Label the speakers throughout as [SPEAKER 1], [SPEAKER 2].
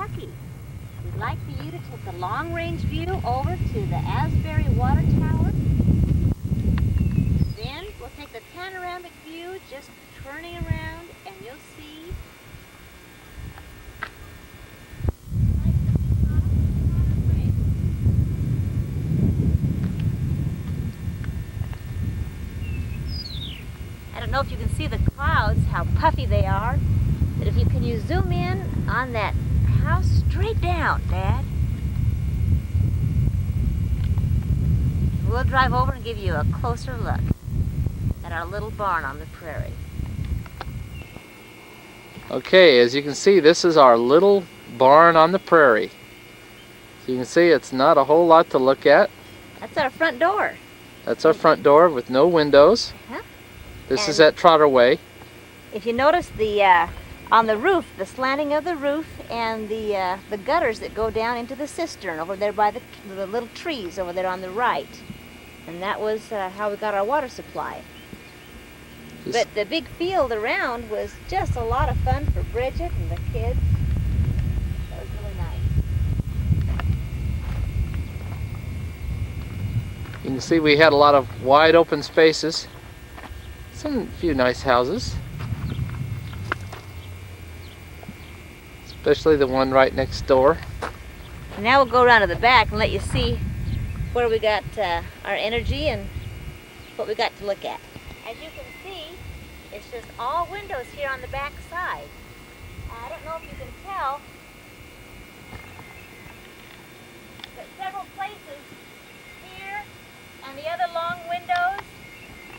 [SPEAKER 1] Kentucky. We'd like for you to take the long-range view over to the Asbury Water Tower. Then we'll take the panoramic view, just turning around, and you'll see I don't know if you can see the clouds, how puffy they are, but if you zoom in on that house straight down, Dad. We'll drive over and give you a closer look at our little barn on the prairie.
[SPEAKER 2] Okay, as you can see, this is our little barn on the prairie. So you can see it's not a whole lot to look at.
[SPEAKER 1] That's our front door.
[SPEAKER 2] That's our front door with no windows. This is at Trotter Way.
[SPEAKER 1] If you notice on the roof, the slanting of the roof and the gutters that go down into the cistern over there by the little trees over there on the right. And that was how we got our water supply. But the big field around was just a lot of fun for Bridget and the kids. That was really nice.
[SPEAKER 2] You can see we had a lot of wide open spaces. Some few nice houses. Especially the one right next door.
[SPEAKER 1] And now we'll go around to the back and let you see where we got our energy and what we got to look at. As you can see, it's just all windows here on the back side. I don't know if you can tell, but several places here and the other long windows,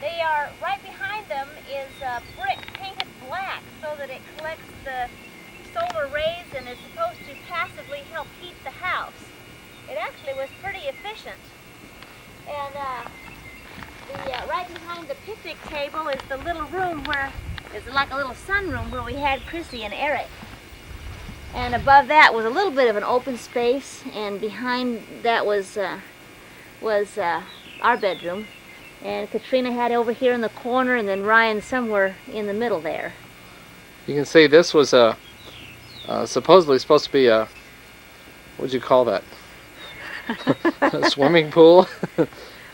[SPEAKER 1] they are right behind them is brick painted black so that it collects the solar rays and is supposed to passively help heat the house. It actually was pretty efficient. And right behind the picnic table is the little room where it's like a little sunroom where we had Chrissy and Eric. And above that was a little bit of an open space, and behind that was our bedroom. And Katrina had over here in the corner, and then Ryan somewhere in the middle there.
[SPEAKER 2] You can see this was supposedly supposed to be a, what'd you call that? A swimming pool?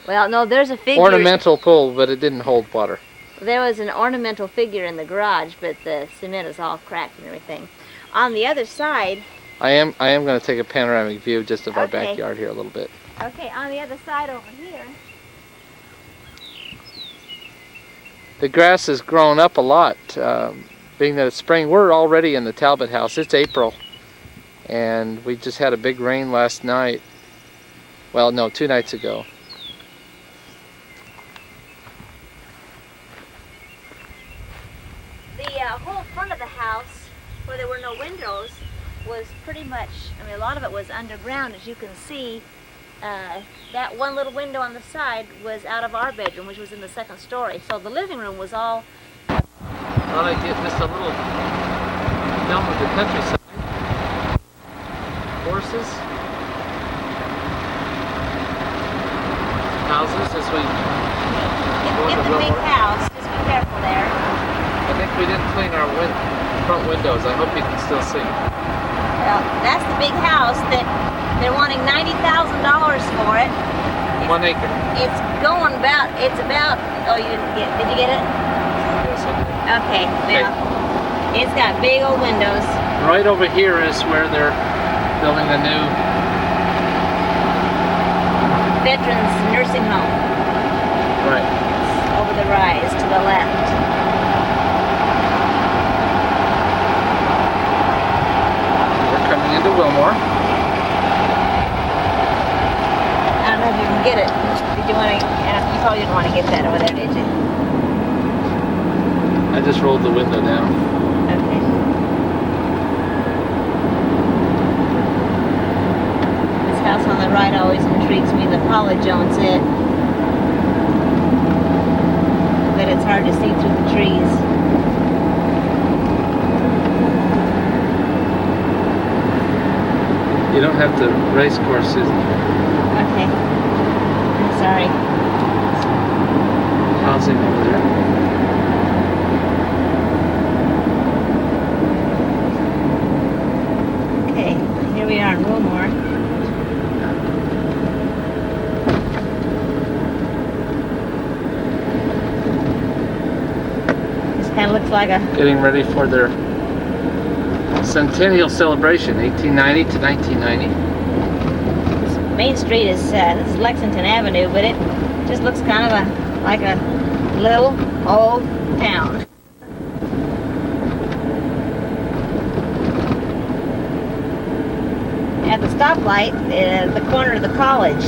[SPEAKER 1] Well, no, there's a figure.
[SPEAKER 2] Ornamental pool, but it didn't hold water.
[SPEAKER 1] There was an ornamental figure in the garage, but the cement is all cracked and everything. On the other side...
[SPEAKER 2] I am going to take a panoramic view just of our backyard here a little bit.
[SPEAKER 1] Okay, on the other side over here...
[SPEAKER 2] The grass has grown up a lot, being that it's spring. We're already in the Talbott house. It's April, and we just had a big rain last night. Well, no, 2 nights ago.
[SPEAKER 1] The whole front of the house, where there were no windows, was pretty much, I mean, a lot of it was underground, as you can see. That one little window on the side was out of our bedroom, which was in the second story. So the living room was all...
[SPEAKER 2] Thought I'd get just a little film of the countryside. Horses. Houses as we go
[SPEAKER 1] It's a big house. Just be careful there.
[SPEAKER 2] I think we didn't clean our front windows. I hope you can still see.
[SPEAKER 1] Well, that's the big house that they're wanting $90,000 for it.
[SPEAKER 2] 1 acre.
[SPEAKER 1] It's going about, oh, you didn't get, did you get it?
[SPEAKER 2] Yes, I did.
[SPEAKER 1] Okay, well, it's got big old windows.
[SPEAKER 2] Right over here is where they're building a new
[SPEAKER 1] Veterans nursing home.
[SPEAKER 2] Right.
[SPEAKER 1] It's over the rise to the left.
[SPEAKER 2] We're coming into Wilmore.
[SPEAKER 1] I don't know if you can get it. Did you want to? You probably didn't want to get that over there, did you?
[SPEAKER 2] I just rolled the window down.
[SPEAKER 1] Okay. This house on the right always intrigues me. The Paula Jones it. But it's hard to see through the trees.
[SPEAKER 2] You don't have to race course, Susan.
[SPEAKER 1] Okay. I'm sorry.
[SPEAKER 2] Housing over there.
[SPEAKER 1] Okay. like a...
[SPEAKER 2] Getting ready for their centennial celebration, 1890 to 1990.
[SPEAKER 1] This Main Street is, this is Lexington Avenue, but it just looks kind of like a little old town. At the stoplight, the corner of the college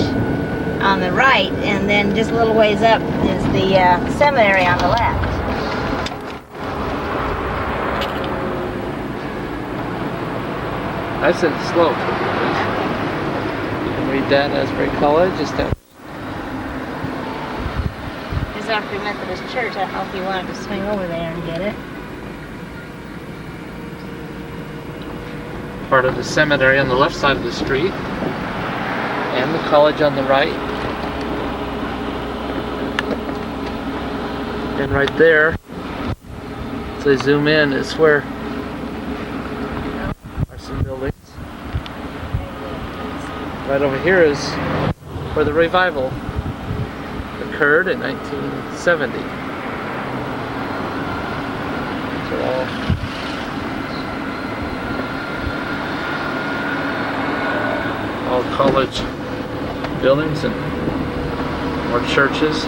[SPEAKER 1] on the right, and then just a little ways up is the seminary on the left.
[SPEAKER 2] Nice and slow. You can read that, Asbury College. Just down.
[SPEAKER 1] Here's Dr. Methodist Church. I don't know if you wanted to swing over there and get it.
[SPEAKER 2] Part of the seminary on the left side of the street, and the college on the right. And right there, as I zoom in, is where are some buildings. Right over here is where the revival occurred in 1970. So all college buildings and more churches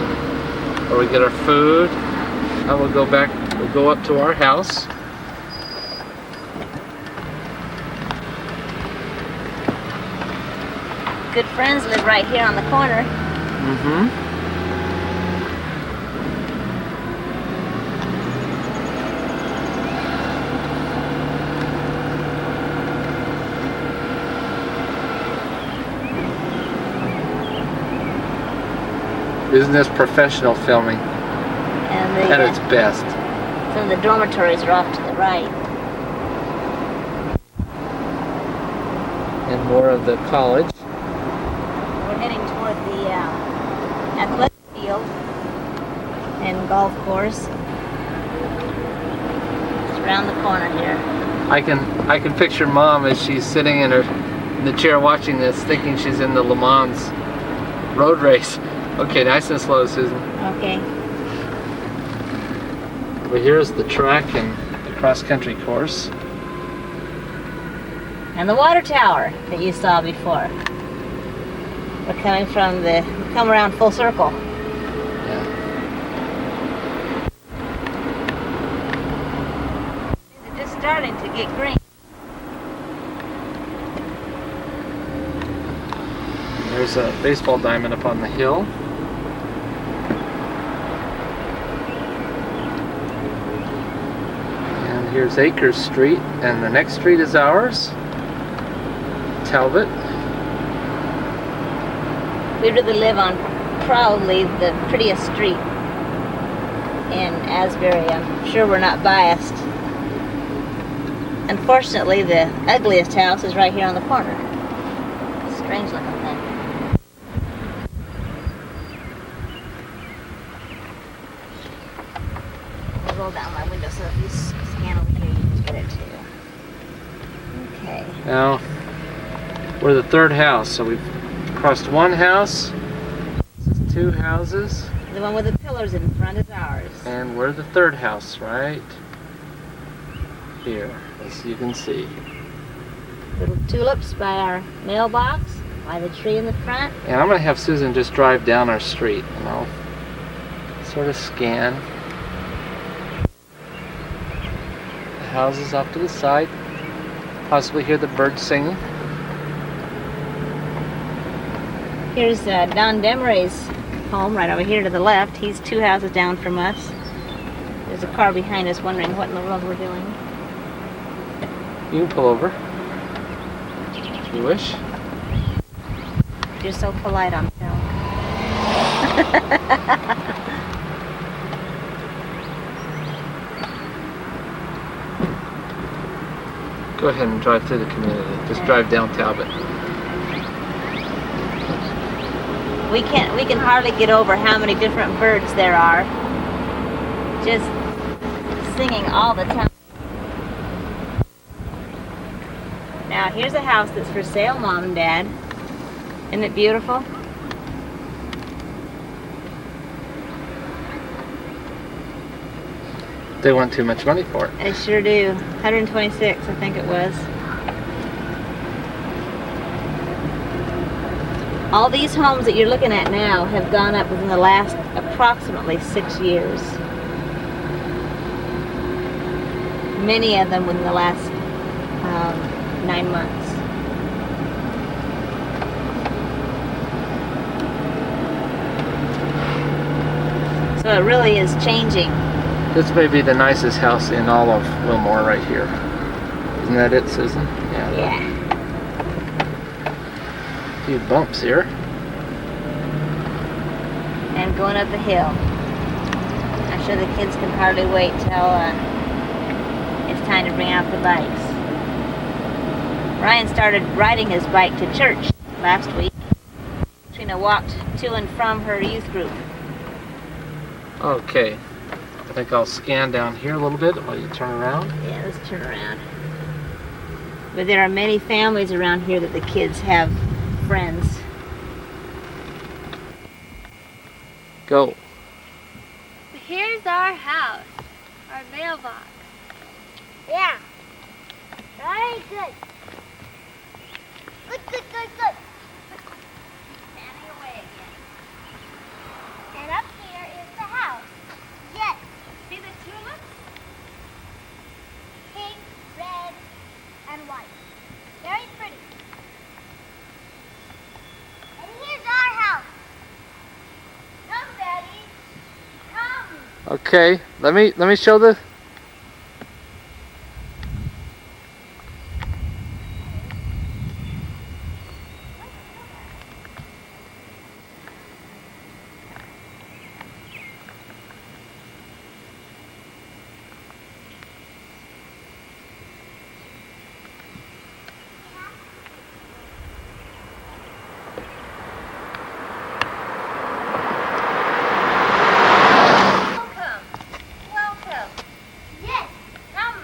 [SPEAKER 2] where we get our food. I will go back, we'll go up to our house.
[SPEAKER 1] Good friends live right here on the corner.
[SPEAKER 2] Mm-hmm. Isn't this professional filming
[SPEAKER 1] And
[SPEAKER 2] at its best?
[SPEAKER 1] some of the dormitories are off to the right.
[SPEAKER 2] And more of the college.
[SPEAKER 1] We're heading toward the athletic field and golf course. It's around the corner here.
[SPEAKER 2] I can picture Mom as she's sitting in the chair watching this, thinking she's in the Le Mans road race. Okay, nice and slow, Susan.
[SPEAKER 1] Okay.
[SPEAKER 2] Well, here's the track and the cross-country course.
[SPEAKER 1] And the water tower that you saw before. We're coming from we come around full circle.
[SPEAKER 2] Yeah.
[SPEAKER 1] It's just starting to get green.
[SPEAKER 2] There's a baseball diamond up on the hill. And here's Acres Street, and the next street is ours, Talbott.
[SPEAKER 1] We really live on probably the prettiest street in Asbury. I'm sure we're not biased. Unfortunately, the ugliest house is right here on the corner. Strange looking thing. I'll roll down my window so if you scan over here, you can get it too. Okay.
[SPEAKER 2] Now, we're the third house, so we've crossed one house. This is two houses.
[SPEAKER 1] The one with the pillars in front is ours.
[SPEAKER 2] And we're the third house, right here, as you can see.
[SPEAKER 1] Little tulips by our mailbox, by the tree in the front.
[SPEAKER 2] And I'm going to have Susan just drive down our street, and I'll sort of scan the houses off to the side. Possibly hear the birds singing.
[SPEAKER 1] Here's Don Demery's home right over here to the left. He's two houses down from us. There's a car behind us wondering what in the world we're doing.
[SPEAKER 2] You can pull over if you wish.
[SPEAKER 1] You're so polite on film.
[SPEAKER 2] Go ahead and drive through the community. Just drive down Talbott.
[SPEAKER 1] We can hardly get over how many different birds there are. Just singing all the time. Now here's a house that's for sale, Mom and Dad. Isn't it beautiful?
[SPEAKER 2] They want too much money for it.
[SPEAKER 1] They sure do. 126, I think it was. All these homes that you're looking at now have gone up within the last approximately 6 years. Many of them within the last 9 months. So it really is changing.
[SPEAKER 2] This may be the nicest house in all of Wilmore right here. Isn't that it, Susan?
[SPEAKER 1] Yeah.
[SPEAKER 2] A few bumps here.
[SPEAKER 1] And going up the hill. I'm sure the kids can hardly wait till it's time to bring out the bikes. Ryan started riding his bike to church last week. Trina walked to and from her youth group.
[SPEAKER 2] Okay. I think I'll scan down here a little bit while you turn around.
[SPEAKER 1] Yeah, let's turn around. But there are many families around here that the kids have friends.
[SPEAKER 2] Go.
[SPEAKER 3] Here's our house, our mailbox.
[SPEAKER 4] Yeah. Very good. Good, good, good, good.
[SPEAKER 1] Standing away again.
[SPEAKER 4] And up here is the house. Yes.
[SPEAKER 1] See the tulips?
[SPEAKER 4] Pink, red, and white. Very pretty. And here's our house. Come, Daddy. Come.
[SPEAKER 2] Okay. Let me show the.
[SPEAKER 1] Welcome.
[SPEAKER 4] Yes.
[SPEAKER 1] Come.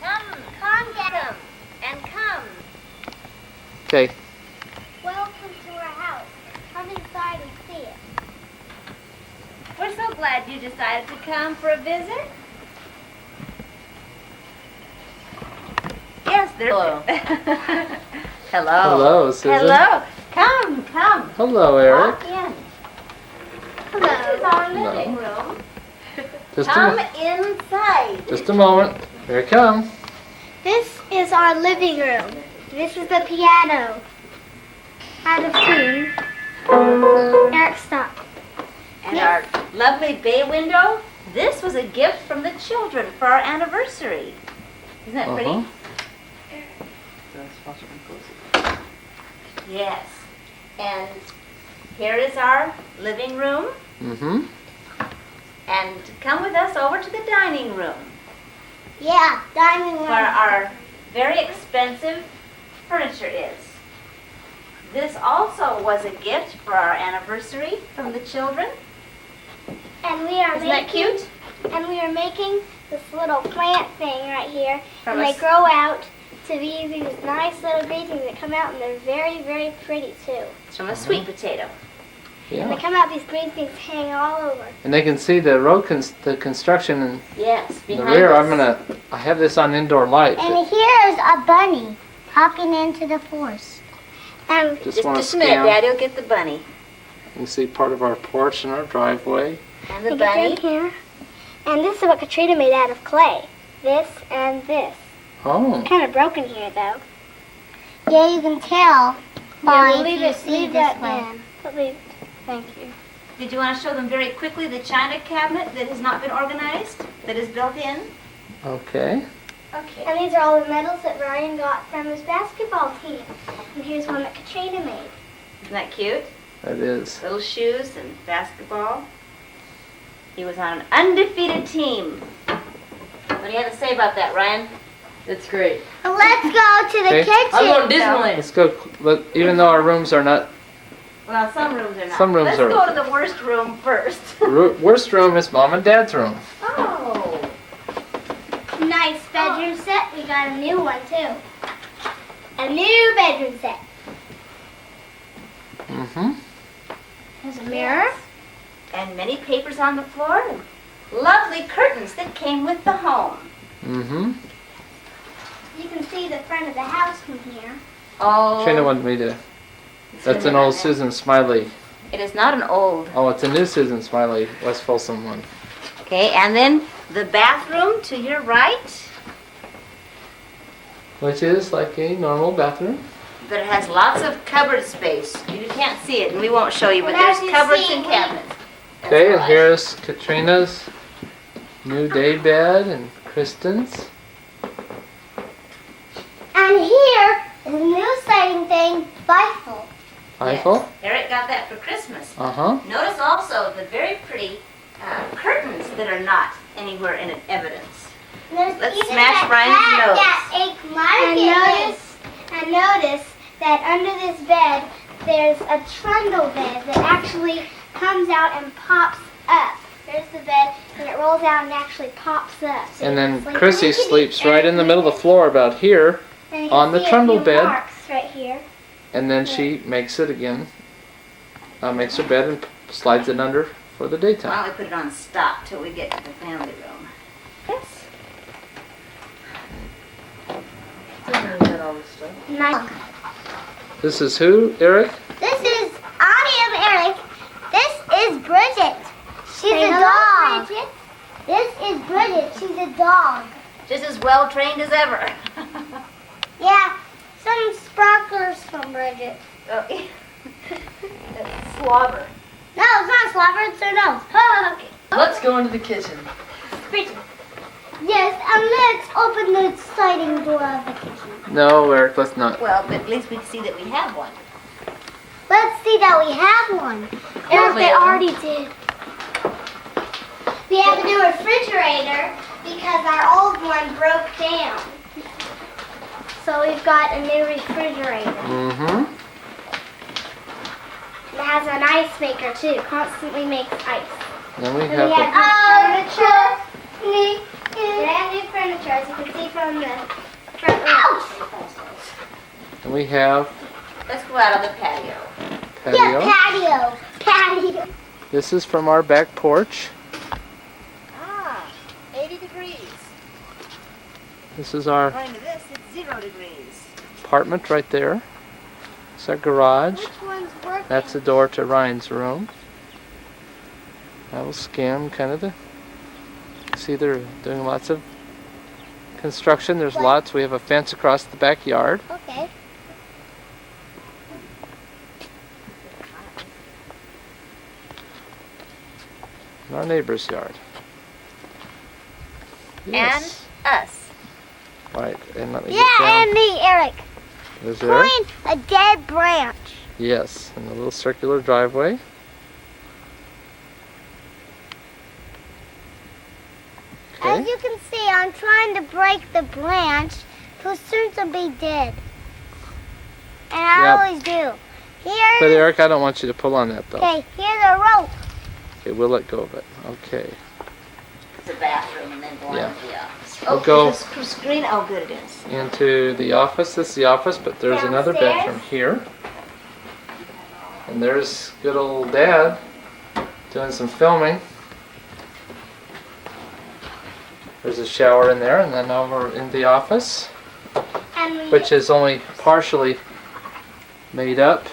[SPEAKER 1] Come, Daddy. And come.
[SPEAKER 2] Okay.
[SPEAKER 4] Welcome to our house. Come inside and see it.
[SPEAKER 1] We're so glad you decided to come for a visit. Yes, hello. Hello.
[SPEAKER 2] Hello, Susan.
[SPEAKER 1] Hello. Come.
[SPEAKER 2] Hello, Eric.
[SPEAKER 1] Walk in.
[SPEAKER 4] Hello.
[SPEAKER 1] This is our living room.
[SPEAKER 2] Just
[SPEAKER 1] Come
[SPEAKER 2] a,
[SPEAKER 1] inside.
[SPEAKER 2] just a moment. Here I come.
[SPEAKER 4] This is our living room. This is the piano. Out of tune. Eric, stop.
[SPEAKER 1] And our lovely bay window. This was a gift from the children for our anniversary. Isn't that pretty? Yes. And here is our living room.
[SPEAKER 2] Mm-hmm.
[SPEAKER 1] And come with us over to the dining room
[SPEAKER 4] Yeah, dining room.
[SPEAKER 1] where our very expensive furniture is. This also was a gift for our anniversary from the children.
[SPEAKER 4] And we are
[SPEAKER 1] Isn't that cute?
[SPEAKER 4] And we are making this little plant thing right here.
[SPEAKER 1] From
[SPEAKER 4] and
[SPEAKER 1] a
[SPEAKER 4] they
[SPEAKER 1] s-
[SPEAKER 4] grow out to be these nice little green things that come out, and they're very, very pretty too.
[SPEAKER 1] It's from a sweet potato.
[SPEAKER 4] And they
[SPEAKER 2] Yeah.
[SPEAKER 4] come out, these green things hang all over.
[SPEAKER 2] And they can see the road the construction in
[SPEAKER 1] Yes,
[SPEAKER 2] the
[SPEAKER 1] behind
[SPEAKER 2] rear.
[SPEAKER 1] us.
[SPEAKER 2] I have this on indoor light.
[SPEAKER 4] And here's a bunny hopping into the forest. And
[SPEAKER 2] Just want to
[SPEAKER 1] Just a minute,
[SPEAKER 2] scan.
[SPEAKER 1] Daddy will get the bunny.
[SPEAKER 2] You can see part of our porch and our driveway.
[SPEAKER 1] And the
[SPEAKER 4] you get
[SPEAKER 1] bunny.
[SPEAKER 4] down here. And this is what Katrina made out of clay. This and this.
[SPEAKER 2] Oh.
[SPEAKER 4] Kind of broken here, though. Yeah, you can tell.
[SPEAKER 3] Yeah,
[SPEAKER 4] Leave that in. Thank you.
[SPEAKER 1] Did you want to show them very quickly the china cabinet that has not been organized, that is built in?
[SPEAKER 2] Okay.
[SPEAKER 1] Okay.
[SPEAKER 4] And these are all the medals that Ryan got from his basketball team. And here's one that Katrina made.
[SPEAKER 1] Isn't that cute?
[SPEAKER 2] That is.
[SPEAKER 1] Little shoes and basketball. He was on an undefeated team. What do you have to say about that, Ryan?
[SPEAKER 5] It's great.
[SPEAKER 4] Let's go to the
[SPEAKER 2] Okay.
[SPEAKER 4] kitchen.
[SPEAKER 5] I'm going to Disneyland.
[SPEAKER 2] Let's go. Even though our rooms are not.
[SPEAKER 1] Well, some rooms are not.
[SPEAKER 2] Some rooms
[SPEAKER 1] Let's
[SPEAKER 2] are-
[SPEAKER 1] go to the worst room first.
[SPEAKER 2] Worst room is Mom and Dad's room.
[SPEAKER 1] Oh.
[SPEAKER 4] Nice bedroom set. We got a new one, too. A new bedroom set.
[SPEAKER 2] Mm-hmm.
[SPEAKER 4] There's a mirror.
[SPEAKER 1] And many papers on the floor. lovely curtains that came with the home.
[SPEAKER 2] Mm-hmm.
[SPEAKER 4] You can see the front of the house from here.
[SPEAKER 1] Oh,
[SPEAKER 2] Trina wanted me to. That's an old Susan Smiley.
[SPEAKER 1] It is not an old.
[SPEAKER 2] Oh, it's a new Susan Smiley, West Folsom one.
[SPEAKER 1] Okay, and then the bathroom to your right,
[SPEAKER 2] Which is like a normal bathroom.
[SPEAKER 1] but it has lots of cupboard space. You can't see it, and we won't show you, but
[SPEAKER 4] Well,
[SPEAKER 1] there's
[SPEAKER 4] as you
[SPEAKER 1] cupboards
[SPEAKER 4] see,
[SPEAKER 1] and cabinets.
[SPEAKER 2] Okay, and
[SPEAKER 1] That's
[SPEAKER 2] here's Katrina's new day bed and Kristen's.
[SPEAKER 4] And here is a new exciting thing, Bible.
[SPEAKER 2] Eiffel.
[SPEAKER 1] Yes. Eric got that for Christmas.
[SPEAKER 2] Uh-huh.
[SPEAKER 1] Notice also the very pretty curtains that are not anywhere in evidence. Let's smash Ryan's nose.
[SPEAKER 4] And notice that under this bed, there's a trundle bed that actually comes out and pops up. There's the bed, and it rolls out and actually pops up. So
[SPEAKER 2] And
[SPEAKER 4] you
[SPEAKER 2] then
[SPEAKER 4] can sleep
[SPEAKER 2] Chrissy
[SPEAKER 4] naked
[SPEAKER 2] sleeps right in the middle of the floor about here,
[SPEAKER 4] and you can
[SPEAKER 2] on the
[SPEAKER 4] see a
[SPEAKER 2] trundle
[SPEAKER 4] few
[SPEAKER 2] bed.
[SPEAKER 4] marks right here.
[SPEAKER 2] and then she makes it again. Makes her bed and slides it under for the daytime.
[SPEAKER 1] Why don't we put it on stop till we get to the family room?
[SPEAKER 4] Yes.
[SPEAKER 5] Nice.
[SPEAKER 2] This is who, Eric?
[SPEAKER 4] This is I am Eric. This is Bridget. She's a dog. Bridget. This is Bridget. She's a dog.
[SPEAKER 1] Just as well trained as ever.
[SPEAKER 4] Yeah, some sparklers from Bridget.
[SPEAKER 1] Oh, that's slobber.
[SPEAKER 4] No, it's not slobber, it's her nose. Oh, okay.
[SPEAKER 5] Let's go into the kitchen.
[SPEAKER 4] Bridget. Yes, and let's open the sliding door of the kitchen.
[SPEAKER 2] No, Eric, let's not.
[SPEAKER 1] Well, but at least we can see that we have one.
[SPEAKER 4] Let's see that we have one. Eric, they already did. We have a new refrigerator because our old one broke down. So we've got a new refrigerator.
[SPEAKER 2] Mm-hmm.
[SPEAKER 4] It has an ice maker too. Constantly makes ice.
[SPEAKER 2] Then we
[SPEAKER 4] And
[SPEAKER 2] have
[SPEAKER 4] we
[SPEAKER 2] the,
[SPEAKER 4] have furniture. Brand new furniture, as you can see from the front room.
[SPEAKER 2] and we have
[SPEAKER 1] Let's go out on the patio.
[SPEAKER 2] patio.
[SPEAKER 4] Yeah, patio.
[SPEAKER 2] This is from our back porch.
[SPEAKER 1] Ah, 80 degrees.
[SPEAKER 2] This is our
[SPEAKER 1] According to this, it's 0 degrees.
[SPEAKER 2] apartment right there. It's our garage.
[SPEAKER 4] Which one's working?
[SPEAKER 2] That's the door to Ryan's room. I will scan kind of the. See, they're doing lots of construction. There's lots. We have a fence across the backyard.
[SPEAKER 4] Okay.
[SPEAKER 2] In our neighbor's yard. Yes.
[SPEAKER 1] And us.
[SPEAKER 2] Right, and let me
[SPEAKER 4] Yeah,
[SPEAKER 2] get down.
[SPEAKER 4] and me, Eric.
[SPEAKER 2] There's Eric.
[SPEAKER 4] Pulling a dead branch.
[SPEAKER 2] Yes, and a little circular driveway.
[SPEAKER 4] As
[SPEAKER 2] Okay.
[SPEAKER 4] you can see, I'm trying to break the branch who soon to be dead. And I
[SPEAKER 2] Yep.
[SPEAKER 4] always do.
[SPEAKER 2] But
[SPEAKER 4] Here's,
[SPEAKER 2] Eric, I don't want you to pull on that though.
[SPEAKER 4] okay, here's a rope.
[SPEAKER 2] Okay, we'll let go of it. Okay.
[SPEAKER 1] The bathroom and then go
[SPEAKER 2] Yeah.
[SPEAKER 1] on to the office.
[SPEAKER 2] We'll go
[SPEAKER 1] is this screen? Oh, good it is.
[SPEAKER 2] into the office. This is the office, but there's another
[SPEAKER 4] Downstairs.
[SPEAKER 2] bedroom here. And there's good old Dad doing some filming. There's a shower in there, and then over in the office,
[SPEAKER 4] And, we,
[SPEAKER 2] which is only partially made up.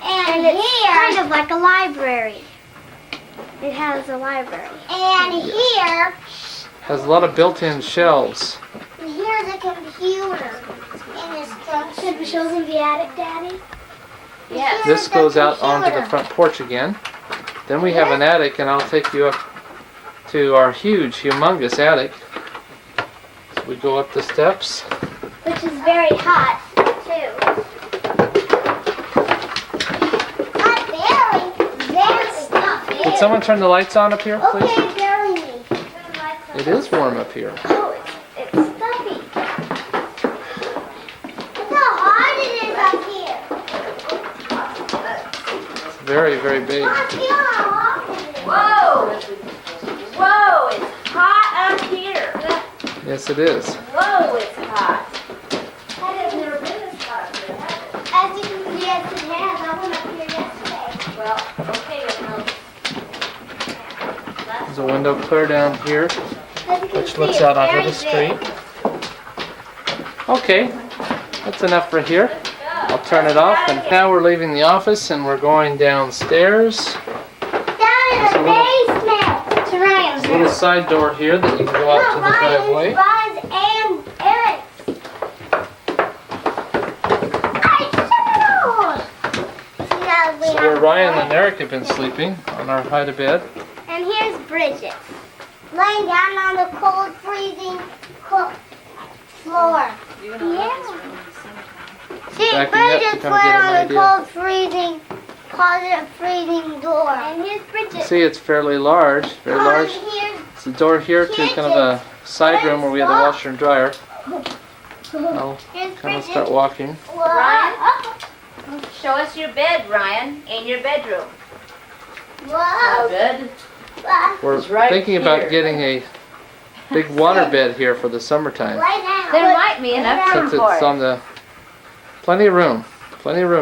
[SPEAKER 4] and it's kind of like a library. It has a library. And here,
[SPEAKER 2] Has a lot of built-in shelves.
[SPEAKER 4] here's a computer in this structure. Should we show them the attic, Daddy?
[SPEAKER 1] Yes.
[SPEAKER 2] This
[SPEAKER 4] the
[SPEAKER 2] goes out onto the
[SPEAKER 4] computer.
[SPEAKER 2] front porch again. Then we have an attic, and I'll take you up to our huge, humongous attic. So we go up the steps.
[SPEAKER 4] Which is very hot, too. Not very, not very.
[SPEAKER 2] Could someone turn the lights on up here, please?
[SPEAKER 4] Okay, bury me.
[SPEAKER 2] It is warm up here.
[SPEAKER 4] Oh, it's stuffy. Look how hot it is up here.
[SPEAKER 2] It's very, very big.
[SPEAKER 4] I feel how hot it is.
[SPEAKER 1] Whoa! Whoa, it's hot up here.
[SPEAKER 2] Yes, it is.
[SPEAKER 1] Whoa, it's hot.
[SPEAKER 4] I have never been this hot up here, has it? As you can see, yes, it has. I went up here yesterday.
[SPEAKER 1] Well, okay,
[SPEAKER 2] There's a window clear down here, which looks out onto the street. Okay, that's enough for here. I'll turn it off, and now we're leaving the office and we're going downstairs.
[SPEAKER 4] Down in the basement. To Ryan's
[SPEAKER 2] There's a little side door here that you can go out to the driveway.
[SPEAKER 4] Ryan's and Eric's.
[SPEAKER 2] So where Ryan and Eric have been sleeping on our hide-a-bed.
[SPEAKER 4] And here's Bridget, laying down on the cold, freezing floor. Yeah. See,
[SPEAKER 2] Backing up to
[SPEAKER 4] Bridget's
[SPEAKER 2] come
[SPEAKER 4] laying
[SPEAKER 2] get an
[SPEAKER 4] on the
[SPEAKER 2] idea.
[SPEAKER 4] cold, positive freezing door. And here's Bridget.
[SPEAKER 2] See, it's fairly large, very large.
[SPEAKER 4] Here's
[SPEAKER 2] It's a door here to kind of a side room where we have the washer and dryer. I'll kind of start walking.
[SPEAKER 1] Ryan? Show us your bed, Ryan, in your bedroom.
[SPEAKER 4] Whoa.
[SPEAKER 1] Good.
[SPEAKER 2] We're thinking about getting a big water bed here for the summertime.
[SPEAKER 1] There might be enough room
[SPEAKER 2] Since
[SPEAKER 1] for
[SPEAKER 2] it's
[SPEAKER 1] it.
[SPEAKER 2] on the plenty of room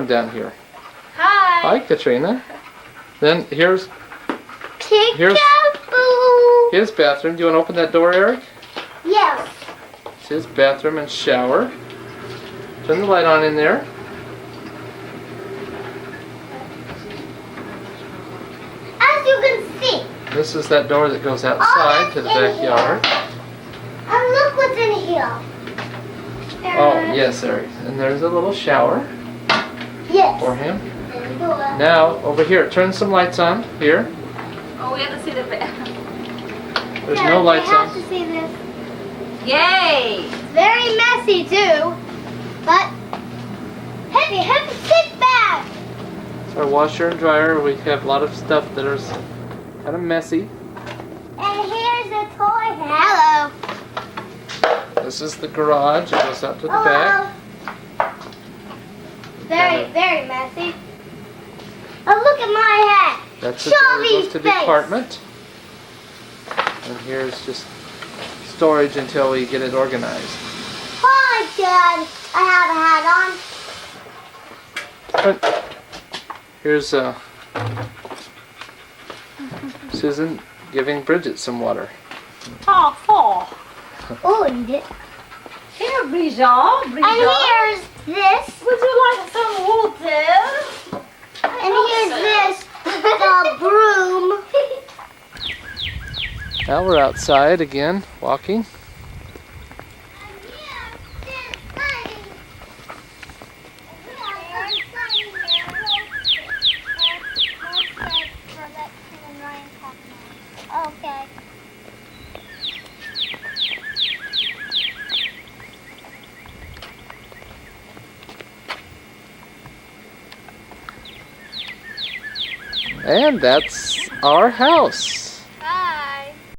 [SPEAKER 2] down here.
[SPEAKER 1] Hi.
[SPEAKER 2] Hi, Katrina. Then here's
[SPEAKER 4] Peek-a-boo.
[SPEAKER 2] his bathroom. Do you want to open that door, Eric?
[SPEAKER 4] Yes.
[SPEAKER 2] It's his bathroom and shower. Turn the light on in there.
[SPEAKER 4] As you can see.
[SPEAKER 2] This is that door that goes outside to the backyard.
[SPEAKER 4] And look what's in here.
[SPEAKER 2] Oh, yes, Eric. And there's a little shower
[SPEAKER 4] Yes.
[SPEAKER 2] for him. Now, over here, turn some lights on here.
[SPEAKER 1] Oh, we have to see the bed.
[SPEAKER 2] There's no lights
[SPEAKER 4] I have
[SPEAKER 2] on.
[SPEAKER 4] to see this.
[SPEAKER 1] Yay!
[SPEAKER 4] It's very messy too, but heavy sit back.
[SPEAKER 2] It's our washer and dryer. We have a lot of stuff that is kind of messy.
[SPEAKER 4] And here's a toy house. Hello.
[SPEAKER 2] This is the garage. It goes out to the back.
[SPEAKER 4] Very messy. Oh, look at my hat.
[SPEAKER 2] That's the door that goes to the
[SPEAKER 4] face.
[SPEAKER 2] apartment. And here's just storage until we get it organized.
[SPEAKER 4] Hi, Dad. I have a hat on.
[SPEAKER 2] But here's Susan giving Bridget some water.
[SPEAKER 1] Oh.
[SPEAKER 4] Oh, and it.
[SPEAKER 1] Here, Bridget.
[SPEAKER 4] And here's this.
[SPEAKER 1] Would you like some water?
[SPEAKER 4] And here's this. The broom.
[SPEAKER 2] Now we're outside again, walking.
[SPEAKER 4] Okay.
[SPEAKER 2] And that's our house.